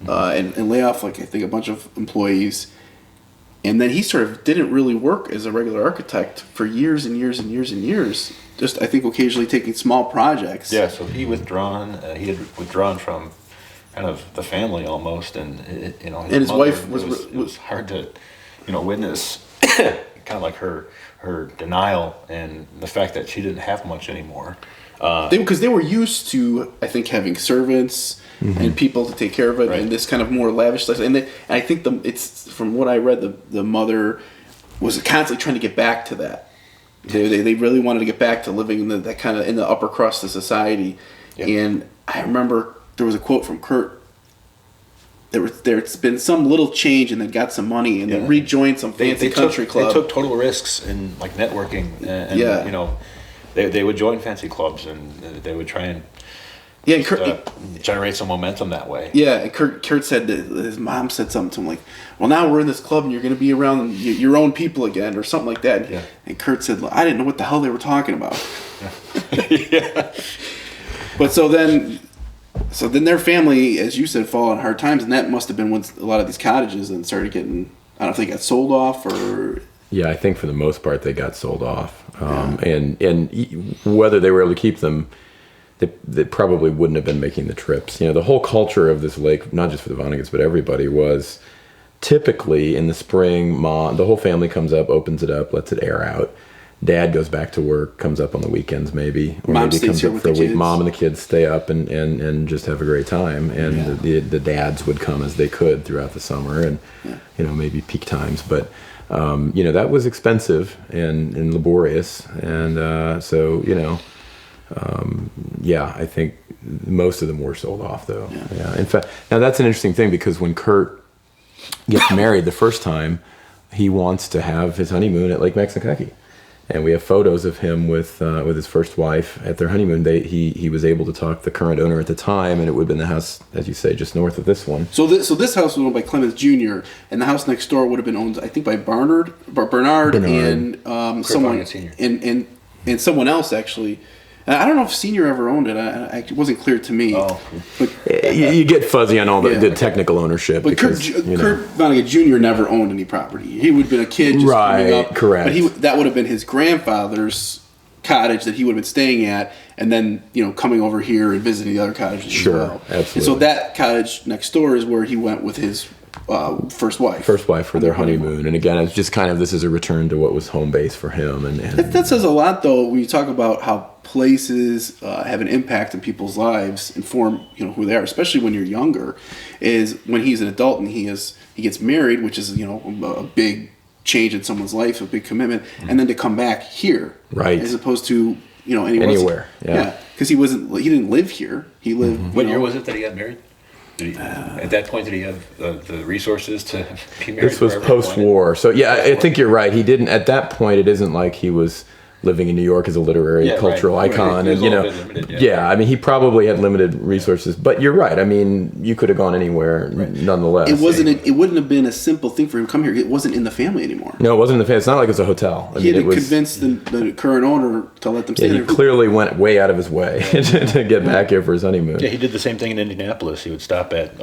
and lay off, I think, a bunch of employees. And then he sort of didn't really work as a regular architect for years and years and years and years. Just, I think, occasionally taking small projects. Yeah, so he had withdrawn from kind of the family almost, and his mother, wife it was hard to, witness kind of like her denial and the fact that she didn't have much anymore. Because they were used to, I think, having servants and people to take care of it, and this kind of more lavish life. And I think it's from what I read, the mother was constantly trying to get back to that. They really wanted to get back to living in that kind of in the upper crust of society. Yep. And I remember there was a quote from Kurt. There's been some little change, and they got some money, and they rejoined some fancy country club. They took total risks in networking, and they would join fancy clubs, and they would try and generate some momentum that way. Yeah, and Kurt said that his mom said something to him like, "Well, now we're in this club, and you're going to be around your own people again," or something like that. Yeah. And Kurt said, "I didn't know what the hell they were talking about." Yeah. But so then their family, as you said, fall on hard times, and that must have been when a lot of these cottages then started getting, I don't know if they got sold off or... Yeah, I think for the most part they got sold off. And whether they were able to keep them, they probably wouldn't have been making the trips. The whole culture of this lake, not just for the Vonnegut's, but everybody, was typically in the spring, the whole family comes up, opens it up, lets it air out. Dad goes back to work, comes up on the weekends maybe, or Mom maybe comes up for a week. Kids. Mom and the kids stay up and just have a great time. And the dads would come as they could throughout the summer and maybe peak times. But that was expensive and laborious. And I think most of them were sold off though. Yeah. In fact, now that's an interesting thing because when Kurt gets married the first time, he wants to have his honeymoon at Lake Maxinkuckee. And we have photos of him with his first wife at their honeymoon. He was able to talk to the current owner at the time, and it would have been the house, as you say, just north of this one. So this house was owned by Clemens Jr., and the house next door would have been owned, I think, by Bernard. And someone and someone else actually. I don't know if Senior ever owned it. It wasn't clear to me. Oh. But, you get fuzzy on all the technical ownership. But Kurt Vonnegut Jr. never owned any property. He would have been a kid just coming up. Correct. But that would have been his grandfather's cottage that he would have been staying at, and then coming over here and visiting the other cottages as well. Absolutely. And so that cottage next door is where he went with his first wife for their honeymoon. And again, it's just kind of, this is a return to what was home base for him. And that says a lot, though, when you talk about how places have an impact in people's lives, inform who they are, especially when you're younger. Is when he's an adult and he gets married, which is a big change in someone's life, a big commitment, and then to come back here, right, as opposed to anywhere, because he didn't live here. He lived. What year was it that he got married? At that point, did he have the resources to be married? This was post-war, so I think you're right. He didn't at that point. It isn't like he was living in New York as a literary cultural icon, and limited, I mean, he probably had limited resources. But you're right. I mean, you could have gone anywhere, nonetheless. It wasn't. It wouldn't have been a simple thing for him to come here. It wasn't in the family anymore. No, it wasn't in the family. It's not like it was a hotel. He had to convince the current owner to let them stay there. He clearly went way out of his way to get back here for his honeymoon. Yeah, he did the same thing in Indianapolis. He would stop at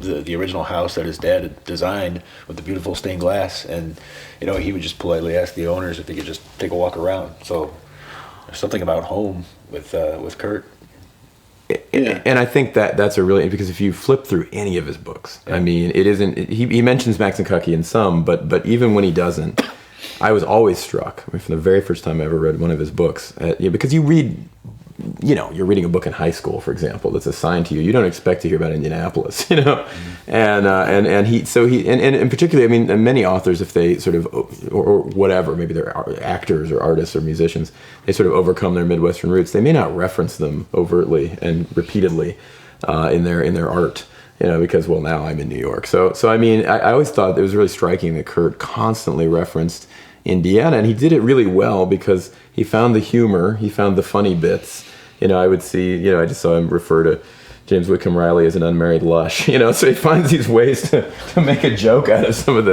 the original house that his dad had designed with the beautiful stained glass, and he would just politely ask the owners if they could just take a walk around. So there's something about home with Kurt. And I think that's a really, because if you flip through any of his books, I mean, it isn't, he mentions Max and Cucky in some, but even when he doesn't, I was always struck, I mean, from the very first time I ever read one of his books, because you read, you're reading a book in high school, for example, that's assigned to you. You don't expect to hear about Indianapolis, Mm-hmm. and particularly, I mean, many authors, if they sort of, or whatever, maybe they're actors or artists or musicians, they sort of overcome their Midwestern roots. They may not reference them overtly and repeatedly in their art, because, well, now I'm in New York. So I mean, I always thought it was really striking that Kurt constantly referenced Indiana, and he did it really well because he found the humor, he found the funny bits. I would see, I just saw him refer to James Whitcomb Riley as an unmarried lush, so he finds these ways to make a joke out of some of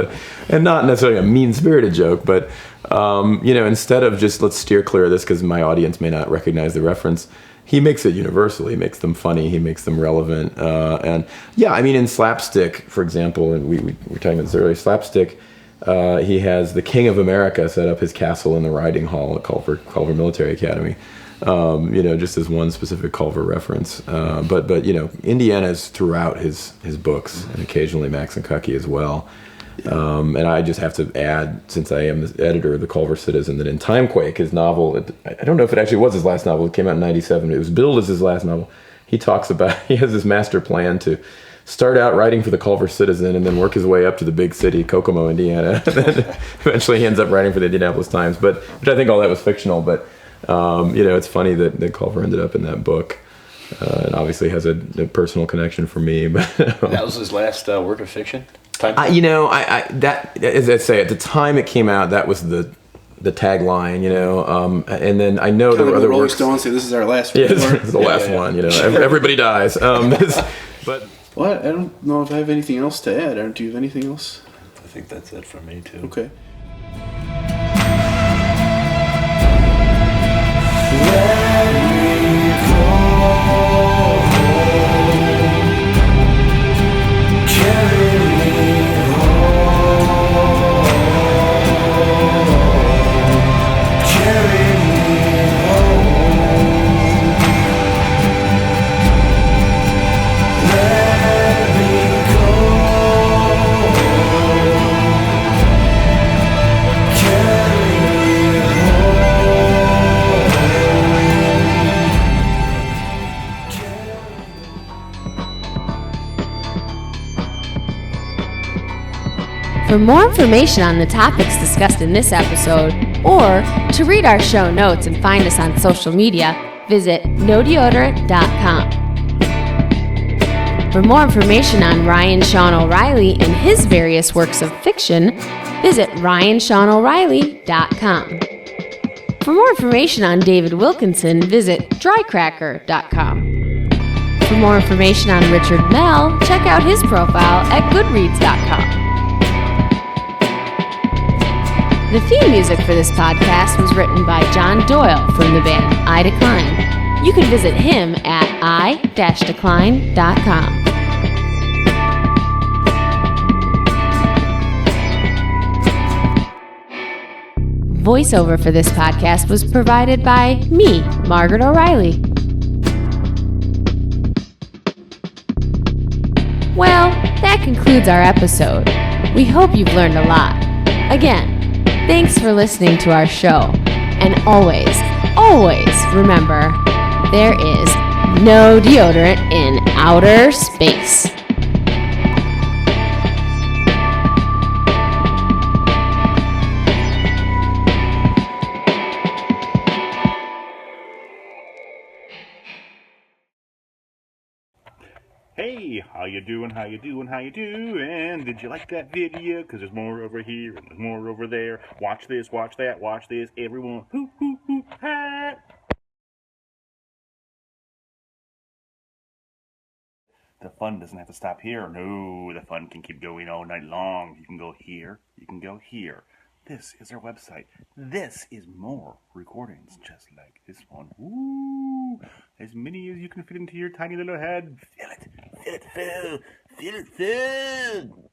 and not necessarily a mean-spirited joke, but, instead of just let's steer clear of this because my audience may not recognize the reference, he makes it universal. He makes them funny. He makes them relevant. And yeah, I mean, in slapstick, for example, and we were talking about this earlier, slapstick, he has the King of America set up his castle in the riding hall at Culver Military Academy. Just as one specific Culver reference. But Indiana is throughout his books, and occasionally Max and Cucky as well. And I just have to add, since I am the editor of the Culver Citizen, that in Timequake, his novel, I don't know if it actually was his last novel, it came out in 1997, it was billed as his last novel. He talks about, he has this master plan to start out writing for the Culver Citizen and then work his way up to the big city, Kokomo, Indiana. And then eventually he ends up writing for the Indianapolis Times, which I think all that was fictional, but it's funny that Culver ended up in that book, and obviously has a personal connection for me. But that was his last work of fiction. As I say, at the time it came out, that was the tagline, and then I know there were other Rolling works. Stones say this is our last. Yeah, it's the last one. Everybody dies. But what? I don't know if I have anything else to add. Do you have anything else? I think that's it for me too. Okay. For more information on the topics discussed in this episode, or to read our show notes and find us on social media, visit nodeodorant.com. For more information on Ryan Sean O'Reilly and his various works of fiction, visit ryanseanoreilly.com. For more information on David Wilkinson, visit drycracker.com. For more information on Richard Mell, check out his profile at goodreads.com. The theme music for this podcast was written by John Doyle from the band I Decline. You can visit him at i-decline.com. Voiceover for this podcast was provided by me, Margaret O'Reilly. Well, that concludes our episode. We hope you've learned a lot. Again, thanks for listening to our show. And always, always remember, there is no deodorant in outer space. Hey, how you doing, how you doing, how you doing? Did you like that video? Because there's more over here and there's more over there. Watch this, watch that, watch this. Everyone, hoo, hoo, hoo, ha! The fun doesn't have to stop here. No, the fun can keep going all night long. You can go here, you can go here. This is our website. This is more recordings just like this one. Woo! As many as you can fit into your tiny little head. Feel it, fill, fill it, fill.